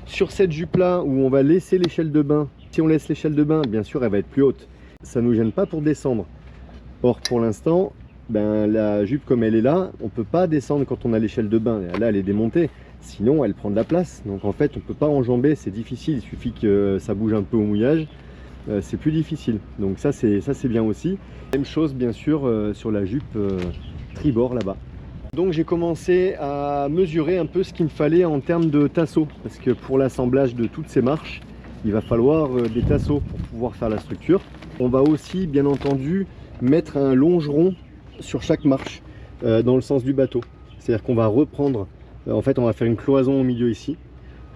Sur cette jupe là où on va laisser l'échelle de bain, si on laisse l'échelle de bain, bien sûr elle va être plus haute. Ça ne nous gêne pas pour descendre. Or pour l'instant, ben, la jupe comme elle est là, on ne peut pas descendre quand on a l'échelle de bain. Là elle est démontée, sinon elle prend de la place. Donc en fait on ne peut pas enjamber, c'est difficile, il suffit que ça bouge un peu au mouillage. C'est plus difficile. Donc ça c'est bien aussi. Même chose bien sûr sur la jupe tribord là-bas. Donc j'ai commencé à mesurer un peu ce qu'il me fallait en termes de tasseaux. Parce que pour l'assemblage de toutes ces marches, il va falloir des tasseaux pour pouvoir faire la structure. On va aussi bien entendu mettre un longeron sur chaque marche dans le sens du bateau. C'est-à-dire qu'on va reprendre, en fait on va faire une cloison au milieu ici,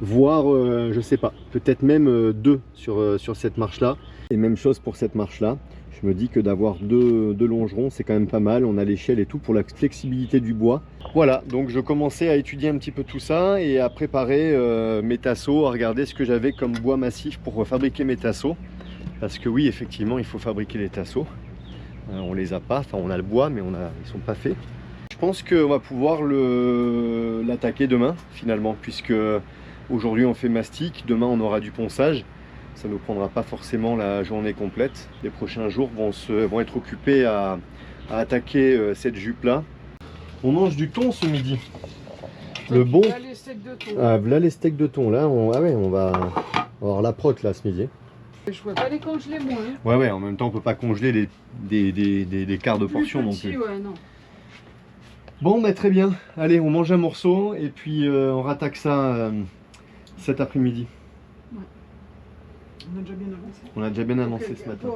voire je sais pas, peut-être même deux sur cette marche là. Et même chose pour cette marche là. Je me dis que d'avoir deux longerons c'est quand même pas mal, on a l'échelle et tout pour la flexibilité du bois. Voilà, donc je commençais à étudier un petit peu tout ça et à préparer mes tasseaux, à regarder ce que j'avais comme bois massif pour fabriquer mes tasseaux. Parce que oui, effectivement, il faut fabriquer les tasseaux. On les a pas, enfin on a le bois mais ils sont pas faits. Je pense qu'on va pouvoir l'attaquer demain finalement, puisque aujourd'hui on fait mastic, demain on aura du ponçage. Ça ne nous prendra pas forcément la journée complète. Les prochains jours vont être occupés à attaquer cette jupe là. On mange du thon ce midi. Le bon. Là les steaks de thon. Ah, là les steaks de thon là. Ah ouais, on va avoir la prote là ce midi. Je ne pouvais pas les congeler moi. Hein. Ouais, en même temps on peut pas congeler des quarts de portion non plus. Ouais, non. Bon, bah, très bien. Allez, on mange un morceau et puis on rattaque ça cet après-midi. Ouais. On a déjà bien avancé. On a déjà bien avancé ce matin.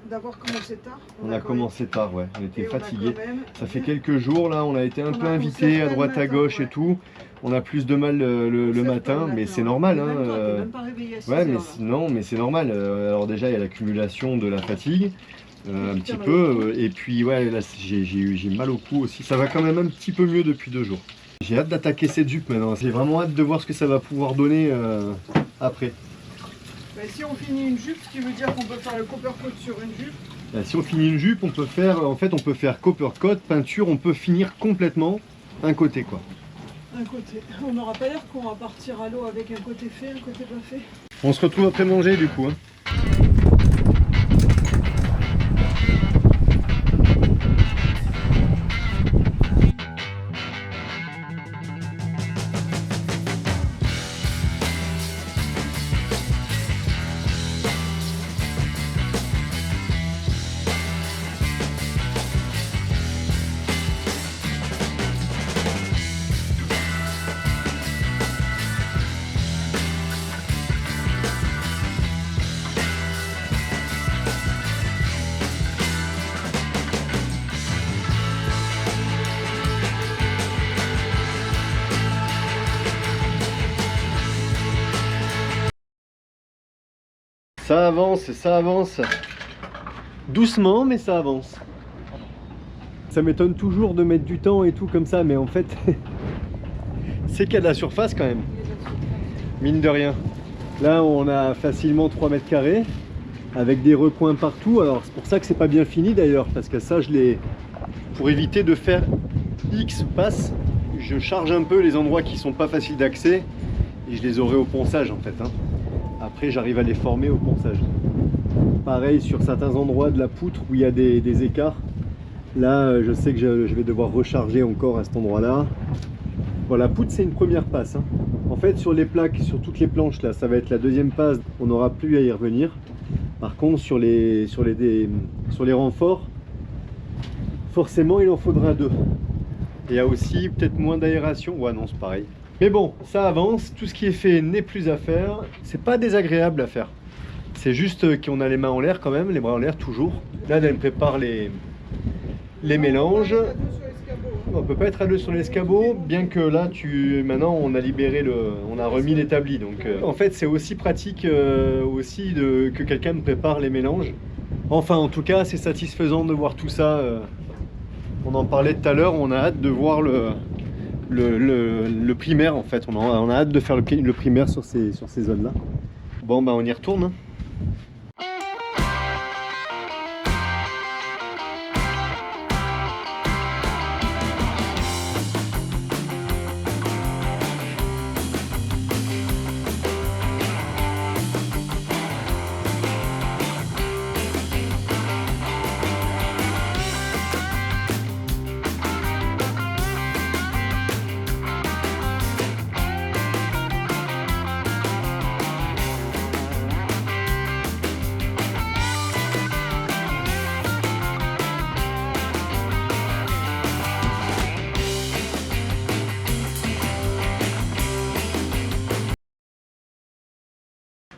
D'avoir commencé tard. On a commencé tard, ouais. On était fatigués. Ça fait quelques... quelques jours là, on a été un peu invités à droite à gauche et tout. On a plus de mal le matin, mais c'est normal. Hein. Même pas réveillé à 6 ouais, heures, mais là. non, mais c'est normal. Alors déjà, il y a l'accumulation de la fatigue. Un petit peu, et puis ouais, là j'ai mal au cou aussi. Ça va quand même un petit peu mieux depuis 2 jours. J'ai hâte d'attaquer cette jupe maintenant. J'ai vraiment hâte de voir ce que ça va pouvoir donner après. Bah, si on finit une jupe, ce qui veut dire qu'on peut faire le copper coat sur une jupe. Si on finit une jupe, on peut faire, on peut faire copper coat, peinture, on peut finir complètement un côté quoi. Un côté. On n'aura pas l'air qu'on va partir à l'eau avec un côté fait, un côté pas fait. On se retrouve après manger du coup. Hein. Ça avance, ça avance. Doucement, mais ça avance. Ça m'étonne toujours de mettre du temps et tout comme ça, mais en fait, c'est qu'il y a de la surface quand même. Mine de rien. Là, on a facilement 3 mètres carrés avec des recoins partout. Alors, c'est pour ça que c'est pas bien fini d'ailleurs, parce que ça, pour éviter de faire X passes, je charge un peu les endroits qui sont pas faciles d'accès et je les aurai au ponçage en fait. Hein. Après j'arrive à les former au ponçage. Pareil sur certains endroits de la poutre où il y a des écarts. Là je sais que je vais devoir recharger encore à cet endroit là. Bon, la poutre c'est une première passe. Hein. En fait sur les plaques, sur toutes les planches là, ça va être la deuxième passe, on n'aura plus à y revenir. Par contre sur les renforts, forcément il en faudra 2. Il y a aussi peut-être moins d'aération. Ouais non c'est pareil. Mais bon, ça avance, tout ce qui est fait n'est plus à faire. C'est pas désagréable à faire. C'est juste qu'on a les mains en l'air quand même, les bras en l'air toujours. Là elle me prépare les mélanges. On peut pas être à 2 sur l'escabeau, bien que là maintenant on a libéré on a remis l'établi. Donc en fait c'est aussi pratique aussi que quelqu'un me prépare les mélanges. Enfin en tout cas c'est satisfaisant de voir tout ça. On en parlait tout à l'heure, on a hâte de voir le primaire en fait. On a hâte de faire le primaire sur ces zones là. Bon bah on y retourne. Hein.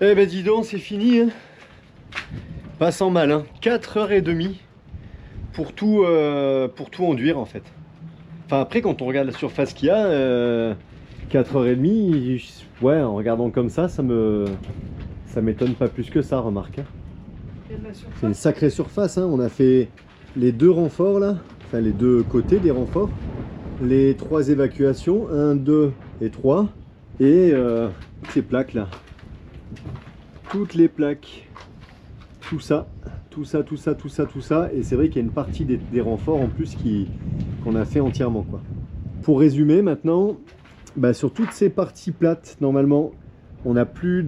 Eh ben dis donc, c'est fini, hein. Pas sans mal, hein. 4h30 pour tout enduire en fait. Enfin après quand on regarde la surface qu'il y a, 4h30, ouais en regardant comme ça m'étonne pas plus que ça, remarque. Hein. C'est une sacrée surface, hein. On a fait les 2 renforts là, enfin les 2 côtés des renforts, les 3 évacuations, 1, 2 et 3, et ces plaques là. Toutes les plaques, tout ça, et c'est vrai qu'il y a une partie des renforts en plus qu'on a fait entièrement quoi. Pour résumer maintenant, bah, sur toutes ces parties plates, normalement, on n'a plus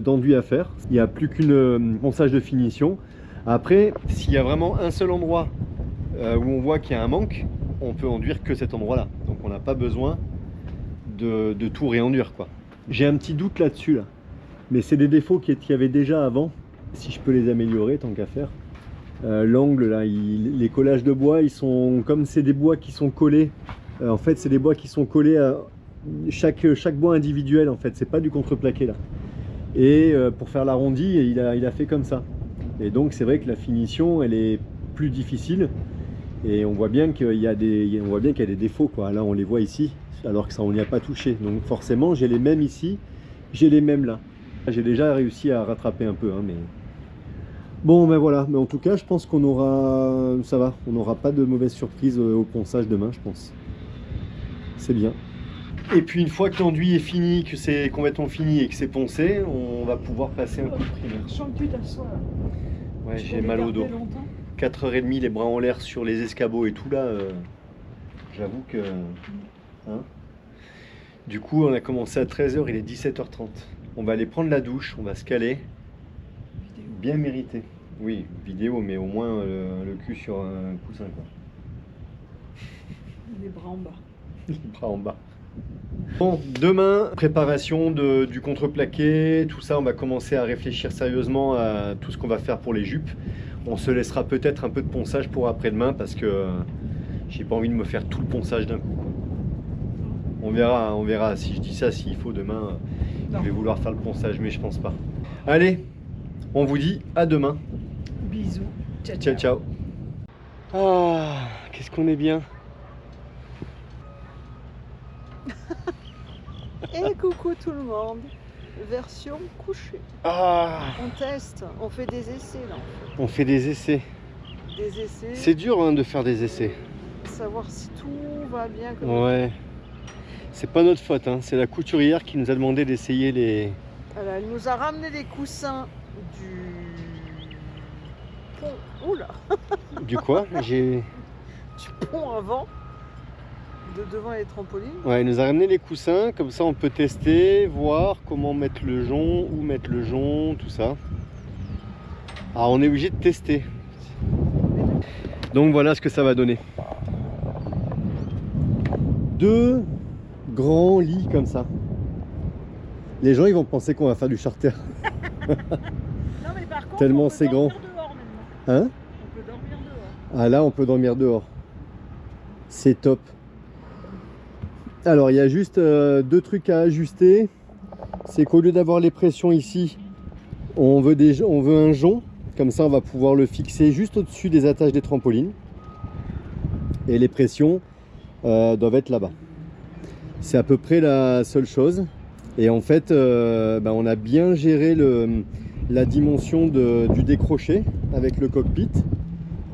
d'enduit à faire. Il n'y a plus qu'une ponçage de finition. Après, s'il y a vraiment un seul endroit où on voit qu'il y a un manque, on peut enduire que cet endroit-là. Donc on n'a pas besoin de tout réenduire quoi. J'ai un petit doute là-dessus là. Mais c'est des défauts qu'il y avait déjà avant. Si je peux les améliorer, tant qu'à faire. L'angle là, les collages de bois, ils sont comme c'est des bois qui sont collés. En fait, c'est des bois qui sont collés à chaque bois individuel. En fait, c'est pas du contreplaqué là. Et pour faire l'arrondi, il a fait comme ça. Et donc, c'est vrai que la finition, elle est plus difficile. Et on voit bien qu'il y a des défauts quoi. Là, on les voit ici, alors que ça, on n'y a pas touché. Donc, forcément, j'ai les mêmes ici, j'ai les mêmes là. J'ai déjà réussi à rattraper un peu, hein, mais bon, ben voilà. Mais en tout cas, je pense qu'on aura, ça va, on n'aura pas de mauvaise surprise au ponçage demain, je pense. C'est bien. Et puis une fois que l'enduit est fini, que c'est complètement fini et que c'est poncé, on va pouvoir passer un coup de primaire. Je sens que tu t'assois. Ouais, j'ai mal au dos. 4h30, les bras en l'air sur les escabeaux et tout là. J'avoue que, hein. Du coup, on a commencé à 13h, il est 17h30. On va aller prendre la douche, on va se caler. Bien mérité. Oui, vidéo, mais au moins le cul sur un coussin quoi. Les bras en bas. Les bras en bas. Bon, demain, préparation du contreplaqué, tout ça, on va commencer à réfléchir sérieusement à tout ce qu'on va faire pour les jupes. On se laissera peut-être un peu de ponçage pour après-demain parce que j'ai pas envie de me faire tout le ponçage d'un coup quoi. On verra. Si je dis ça, s'il faut demain, je vais vouloir faire le ponçage, mais je pense pas. Allez, on vous dit à demain. Bisous. Ciao, ciao. Ah, qu'est-ce qu'on est bien. Et coucou tout le monde. Version couchée. Ah, On teste, on fait des essais là. on fait des essais. Des essais. C'est dur hein, de faire des essais. Savoir si tout va bien. Comme Ouais. C'est pas notre faute, hein. C'est la couturière qui nous a demandé d'essayer les... Alors, elle nous a ramené les coussins du pont. Oula. Du quoi? J'ai... Du pont avant. de devant les trampolines. Ouais, il nous a ramené les coussins, comme ça on peut tester, voir comment mettre le jonc, où mettre le jonc, tout ça. Alors on est obligé de tester. Donc voilà ce que ça va donner. 2 grands lits comme ça. Les gens ils vont penser qu'on va faire du charter. Non mais par contre, Tellement c'est grand. Dehors maintenant. Hein? On peut dormir dehors. Ah là on peut dormir dehors. C'est top. Alors il y a juste 2 trucs à ajuster. C'est qu'au lieu d'avoir les pressions ici, on veut un jonc. Comme ça on va pouvoir le fixer juste au-dessus des attaches des trampolines. Et les pressions doivent être là-bas. C'est à peu près la seule chose. Et en fait on a bien géré la dimension du décroché avec le cockpit.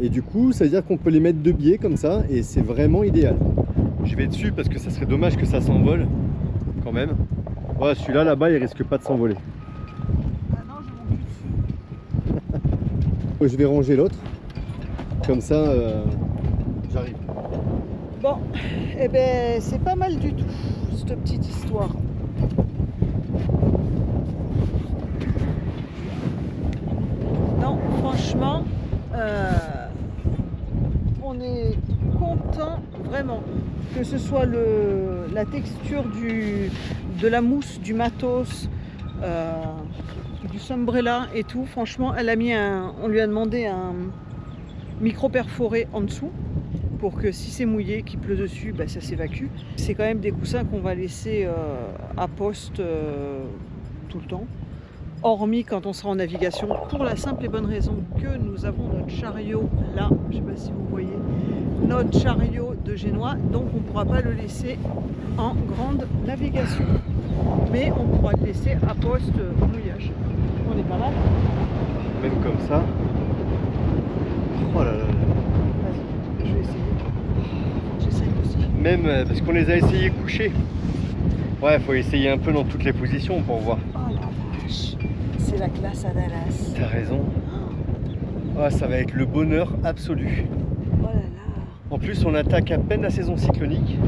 Et du coup ça veut dire qu'on peut les mettre de biais comme ça. Et c'est vraiment idéal. Je vais dessus parce que ça serait dommage que ça s'envole quand même. Ouais, celui-là là-bas il risque pas de s'envoler. Ah non, je monte dessus. Je vais ranger l'autre. Comme ça j'arrive. Bon, eh ben c'est pas mal du tout, cette petite histoire. Non, franchement, on est content vraiment. Que ce soit la texture de la mousse, du matos, du sombrella et tout. Franchement, on lui a demandé un micro perforé en dessous pour que si c'est mouillé, qu'il pleut dessus, ça s'évacue. C'est quand même des coussins qu'on va laisser à poste tout le temps, hormis quand on sera en navigation, pour la simple et bonne raison que nous avons notre chariot là, je ne sais pas si vous voyez, notre chariot de Génois, donc on ne pourra pas le laisser en grande navigation, mais on pourra le laisser à poste au mouillage. On est pas mal. Même comme ça. Oh là là. Vas-y, je vais essayer. J'essaye aussi. Même parce qu'on les a essayés couchés. Ouais, faut essayer un peu dans toutes les positions pour voir. Oh la vache, c'est la classe à Dallas. T'as raison. Oh, ça va être le bonheur absolu. Oh là là. En plus, on attaque à peine la saison cyclonique.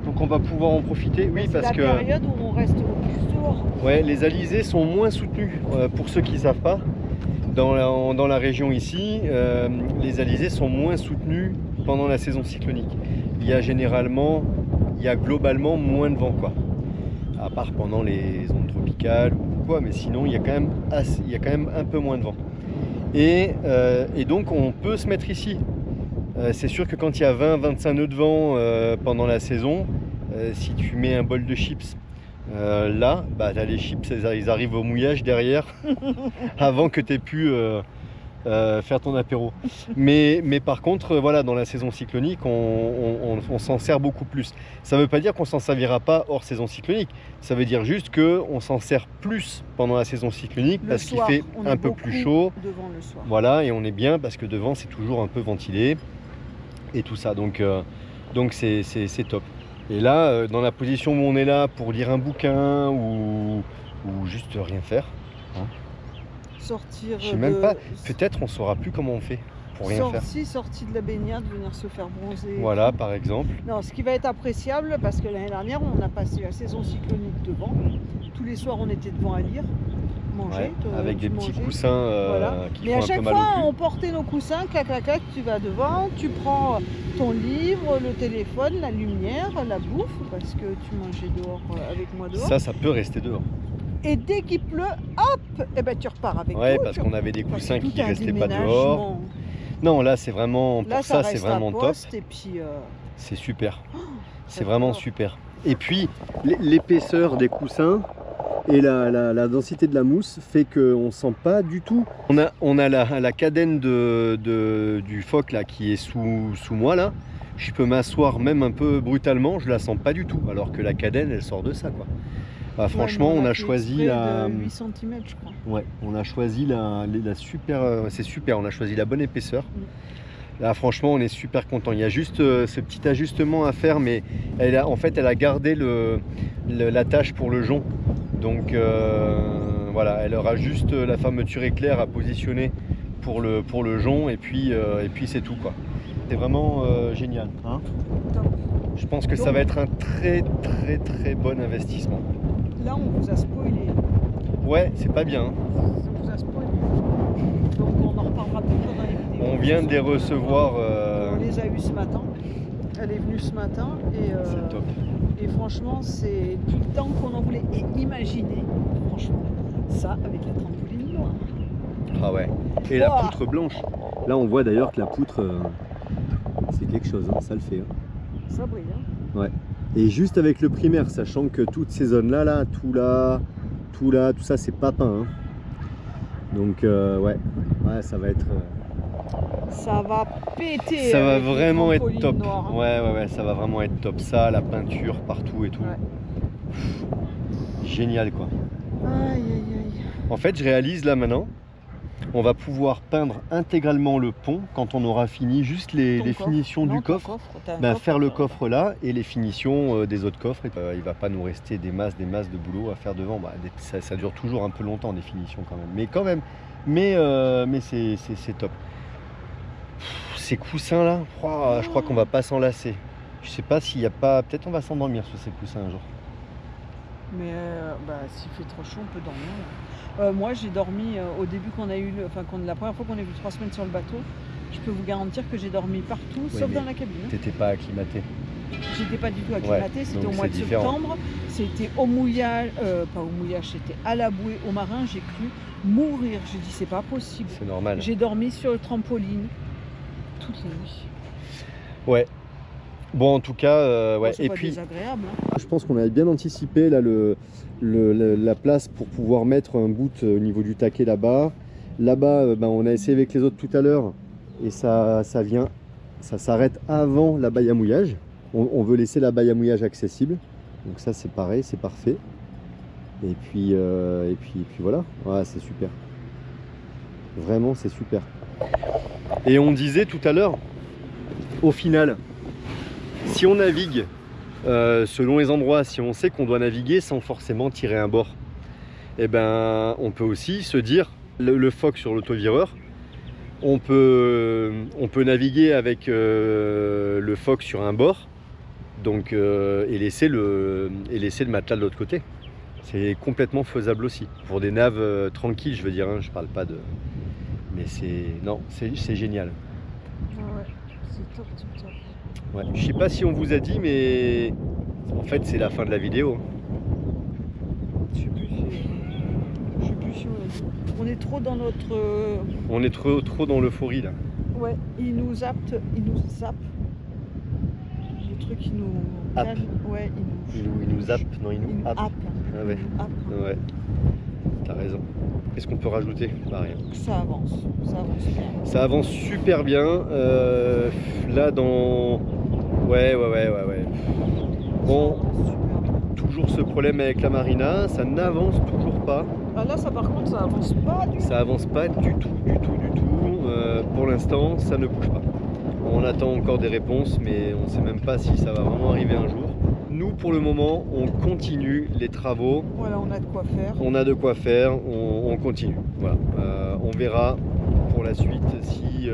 Donc on va pouvoir en profiter. Oui, parce que c'est la période où on reste le plus dehors. ouais, les alizés sont moins soutenus. Pour ceux qui ne savent pas, dans la région ici, les alizés sont moins soutenus pendant la saison cyclonique. Il y a globalement moins de vent, quoi. À part pendant les ondes tropicales ou quoi, mais sinon il y a quand même un peu moins de vent. Et donc on peut se mettre ici. C'est sûr que quand il y a 20-25 nœuds de vent pendant la saison, si tu mets un bol de chips là, les chips ils arrivent au mouillage derrière avant que tu aies pu faire ton apéro. Mais par contre, voilà, dans la saison cyclonique, on s'en sert beaucoup plus. Ça ne veut pas dire qu'on s'en servira pas hors saison cyclonique. Ça veut dire juste qu'on s'en sert plus pendant la saison cyclonique parce qu'il fait un peu plus chaud. Devant le soir. Voilà, et on est bien parce que devant c'est toujours un peu ventilé et tout ça. Donc c'est top. Et là, dans la position où on est là pour lire un bouquin ou juste rien faire, hein, sortir. je sais même pas, peut-être on saura plus comment on fait pour rien faire. Sortie de la baignade, venir se faire bronzer. Voilà, par exemple. Non, ce qui va être appréciable, parce que l'année dernière, on a passé la saison cyclonique devant. Tous les soirs, on était devant à lire, manger. Ouais, avec des petits coussins voilà. qui Mais font à un chaque peu mal fois, au cul. on portait nos coussins, clac, clac, clac, tu vas devant, tu prends ton livre, le téléphone, la lumière, la bouffe, parce que tu mangeais dehors avec moi dehors. Ça peut rester dehors. Et dès qu'il pleut, hop, tu repars avec Ouais, tout. parce qu'on avait des coussins qui ne restaient pas dehors. Non, là c'est vraiment, pour ça c'est vraiment top. Et puis, c'est super. C'est ça vraiment fait super. Et puis l'épaisseur des coussins et la densité de la mousse fait qu'on sent pas du tout. On a la cadène du phoque là qui est sous moi là. Je peux m'asseoir même un peu brutalement, je la sens pas du tout. Alors que la cadène elle sort de ça, quoi. Bah, franchement, on a choisi la 8 cm, je crois. Ouais, on a choisi la super. C'est super, on a choisi la bonne épaisseur. Là, franchement, on est super content. Il y a juste ce petit ajustement à faire, mais en fait, elle a gardé l'attache pour le jonc. Donc voilà, elle aura juste la fermeture éclair à positionner pour le jonc, et puis c'est tout, quoi. C'est vraiment génial. Hein, Top. je pense que ça va être un très bon investissement. Là, on vous a spoilé. Ouais, c'est pas bien. On vous a spoilé. Donc, on en reparlera toujours dans les vidéos. On vient de les recevoir. On les a eus ce matin. Elle est venue ce matin et, C'est top. et franchement, c'est du temps qu'on en voulait. Et imaginez, franchement, ça avec la trampoline noire. Ah ouais. Et la Ouah. poutre blanche. Là, on voit d'ailleurs que la poutre, c'est quelque chose, hein, ça le fait. Hein. Ça brille, hein. Ouais. Et juste avec le primaire, sachant que toutes ces zones-là, tout ça, c'est pas peint. Hein. Donc, ouais, ça va être. Ça va péter. Ça va avec les vraiment être trampolines top. noires, hein. Ouais, ça va vraiment être top. Ça, la peinture partout et tout. Ouais. Génial, quoi. Aïe, aïe, aïe. En fait, je réalise là maintenant, on va pouvoir peindre intégralement le pont quand on aura fini juste les Ton finitions Non, du ton coffre. T'as un Ben, coffre, faire le toi. coffre là et les finitions des autres coffres. Il va pas nous rester des masses de boulot à faire devant. Bah, ça dure toujours un peu longtemps des finitions quand même. Mais c'est top. Ces coussins là, je crois qu'on va pas s'en lasser. Je sais pas s'il y a pas. Peut-être on va s'endormir sur ces coussins un jour. Mais s'il fait trop chaud, on peut dormir. Moi, j'ai dormi au début la première fois qu'on est venu 3 semaines sur le bateau. Je peux vous garantir que j'ai dormi partout, sauf mais dans la cabine. T'étais pas acclimaté. J'étais pas du tout acclimatée, c'était au donc mois de c'est différent. septembre. C'était au mouillage, pas au mouillage, c'était à la bouée, au marin. J'ai cru mourir. J'ai dit, c'est pas possible. C'est normal. J'ai dormi sur le trampoline toutes les nuits. Ouais. Bon, en tout cas, ouais. C'est Et pas puis, désagréable. Hein. je pense qu'on avait bien anticipé là la place pour pouvoir mettre un bout au niveau du taquet là-bas. Là-bas, on a essayé avec les autres tout à l'heure et ça s'arrête avant la baille à mouillage. On veut laisser la baille à mouillage accessible. Donc ça, c'est pareil, c'est parfait. Et puis voilà, ouais, c'est super. Vraiment, c'est super. Et on disait tout à l'heure, au final, si on navigue selon les endroits, si on sait qu'on doit naviguer sans forcément tirer un bord, eh ben, on peut aussi se dire, le foc sur l'autovireur, on peut naviguer avec le foc sur un bord, donc, et laisser le matelas de l'autre côté. C'est complètement faisable aussi. Pour des naves tranquilles, je veux dire, hein, je parle pas de... Mais c'est génial. Ouais, c'est top. Ouais. Je sais pas si on vous a dit, mais en fait c'est la fin de la vidéo. Je sais plus si on est trop dans notre... On est trop dans l'euphorie là. Ouais, il nous zappe. Le truc, il nous Happe. calme. Ouais, Il nous zappe, non, il nous happe. happe. Ah ouais. Il nous happe. Ouais, t'as raison. Qu'est-ce qu'on peut rajouter? Bah, rien. Ça avance bien. Ça avance super bien. Là dans... Ouais. Bon, Ça avance super bien. toujours ce problème avec la marina, ça n'avance toujours pas. Ah là, ça par contre, ça avance pas du tout. Ça avance pas du tout. Pour l'instant, ça ne bouge pas. On attend encore des réponses, mais on ne sait même pas si ça va vraiment arriver un jour. Nous, pour le moment, on continue les travaux. Voilà, on a de quoi faire. On a de quoi faire, on continue. Voilà. On verra pour la suite si...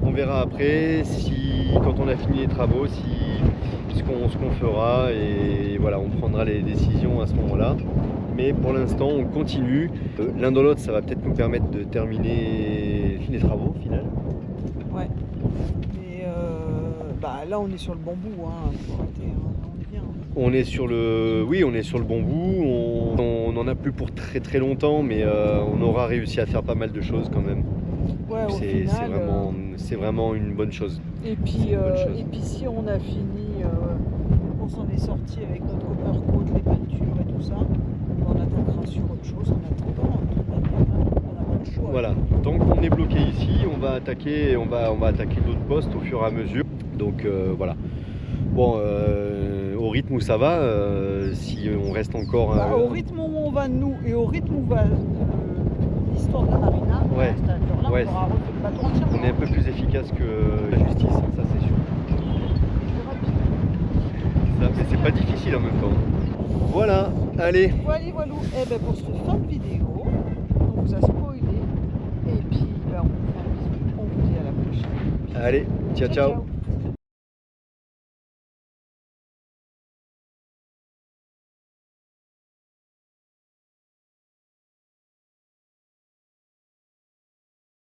on verra après, si quand on a fini les travaux, ce qu'on fera. Et voilà, on prendra les décisions à ce moment-là. Mais pour l'instant, on continue. L'un dans l'autre, ça va peut-être nous permettre de terminer les travaux, au final. Ouais. Mais là, on est sur le bon bout. Hein. Faut arrêter, hein. On est bien. On est sur le bon bout. On n'en a plus pour très longtemps, mais on aura réussi à faire pas mal de choses quand même. Ouais, au C'est final, c'est vraiment une bonne chose. Et puis, c'est une bonne chose. si on a fini, on s'en est sorti avec notre copper coat, les peintures et tout ça, on attaquera sur autre chose en attendant. De toute manière, on n'a pas le choix. Voilà, tant qu'on est bloqué ici, on va attaquer d'autres postes au fur et à mesure. Donc voilà. Bon, au rythme où ça va, si on reste encore... Au rythme où on va nous et au rythme où va l'histoire de la marina, Ouais. à cette heure-là, Ouais. on aura refait le bateau entièrement. on est un peu plus efficace que la justice, ça c'est sûr. Mais c'est pas difficile en même temps. Voilà, allez. Voilà, voilou. Eh ben pour cette fin de vidéo, on vous a spoilé. Et puis, on vous fait un bisou. On vous dit à la prochaine. Allez, ciao ciao. ciao.